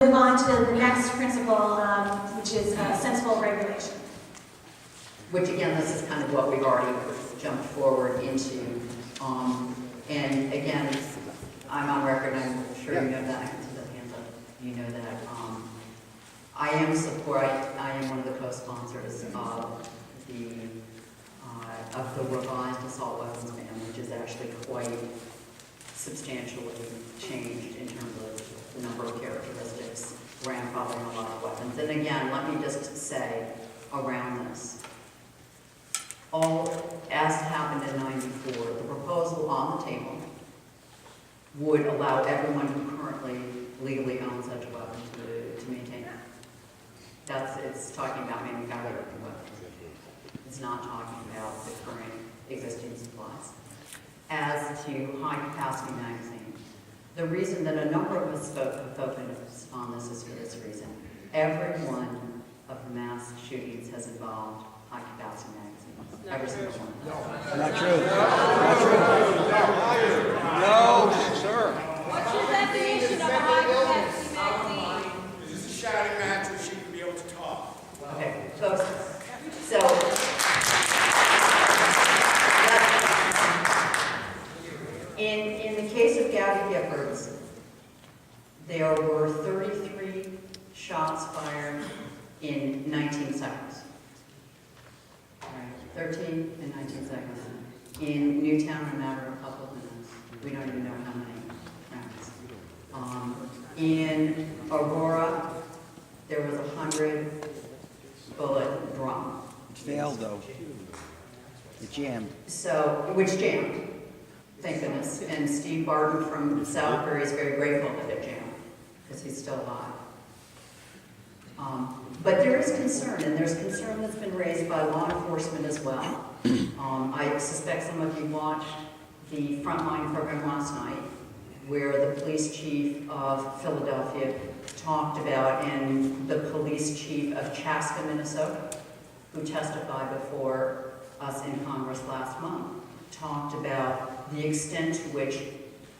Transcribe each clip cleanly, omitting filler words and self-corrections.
Move on to the next principle, which is sensible regulation. Which again, this is kind of what we've already jumped forward into. And again, I'm on record, I'm sure you know that, I can see the hands up, you know that. I am one of the co-sponsors of the revised assault weapons ban, which is actually quite substantially changed in terms of the number of characteristics grandfathering a lot of weapons. And again, let me just say around this, as happened in '94, the proposal on the table would allow everyone who currently legally owns such a weapon to maintain it. It's talking about manufacturing weapons. It's not talking about the current existing supplies. As to high-capacity magazine, the reason that a number of us focused on this is for this reason. Every one of the mass shootings has involved high-capacity magazines. Every single one. Not true. Not true. No, sir. What's your definition of a high-capacity magazine? This is a shouting match where she can be able to talk. Okay, folks. So, in the case of Gabby Giffords, there were 33 shots fired in 19 seconds. All right, 13 in 19 seconds. In Newtown, a matter of a couple of minutes. We don't even know how many rounds. In Aurora, there was 100 bullet drum. It failed, though. It jammed. So, which jammed, thank goodness. And Steve Barton from South Prairie is very grateful that it jammed, because he's still alive. But there is concern, and there's concern that's been raised by law enforcement as well. I suspect some of you watched the Frontline program last night, where the police chief of Philadelphia talked about, and the police chief of Chaska, Minnesota, who testified before us in Congress last month, talked about the extent to which,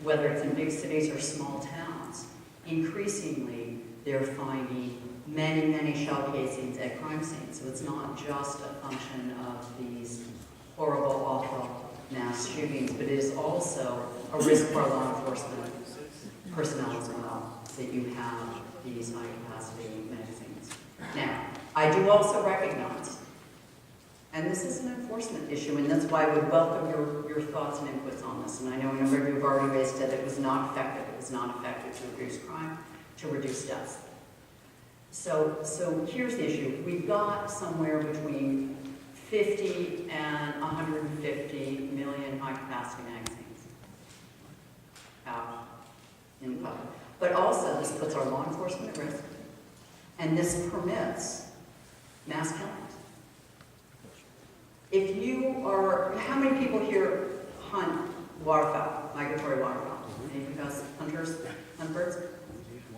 whether it's in big cities or small towns, increasingly they're finding many, many shell casings at crime scenes. So it's not just a function of these horrible, awful mass shootings, but it is also a risk for law enforcement personnel as well, that you have these high-capacity magazines. Now, I do also recognize, and this is an enforcement issue, and that's why I would welcome your thoughts and inputs on this. And I know a number of you have already raised that it was not effective. It was not effective to reduce crime, to reduce deaths. So here's the issue. We've got somewhere between 50 and 150 million high-capacity magazines out in the public. But also, this puts our law enforcement at risk, and this permits mass killings. If you are, how many people here hunt waterfowl, migratory waterfowl? Any of you guys hunters, hunt birds?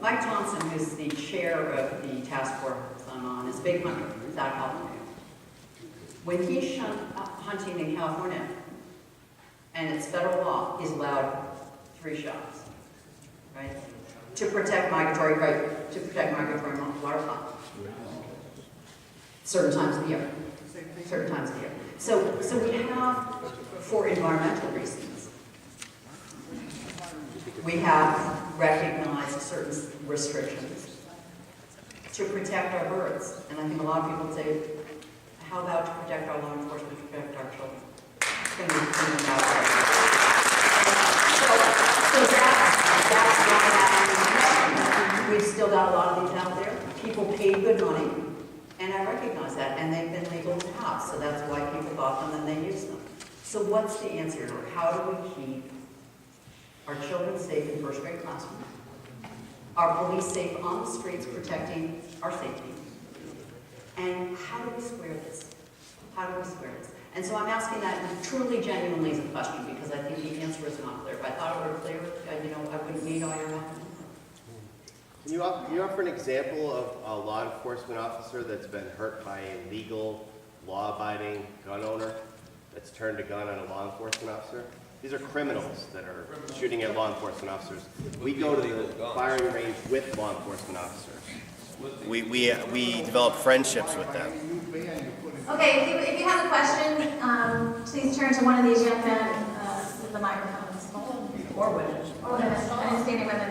Mike Johnson, who's the chair of the task force I'm on, is a big hunter. He's out of California. When he's hunting in California, and it's federal law, he's allowed 3 shots, right? To protect migratory waterfowl. Certain times of the year. Certain times of the year. So we have, for environmental reasons, we have recognized certain restrictions to protect our birds. And I think a lot of people say, how about to protect our law enforcement, to protect our children? It's going to be coming out there. So that's why that we've still got a lot of these out there. People paid good money, and I recognize that, and they've been legal to have, so that's why people bought them and they use them. So what's the answer here? How do we keep our children safe in first grade classrooms? Our police safe on the streets protecting our safety? And how do we square this? How do we square this? And so I'm asking that truly, genuinely as a question, because I think the answer is not clear. If I thought it were clear, I wouldn't need all your help. Can you offer an example of a law enforcement officer that's been hurt by a legal, law-abiding gun owner that's turned a gun on a law enforcement officer? These are criminals that are shooting at law enforcement officers. We go to the firing range with law enforcement officers. We develop friendships with them. Okay, if you have a question, please turn to one of these young men with the microphones. Or women. Or women, I didn't see any women.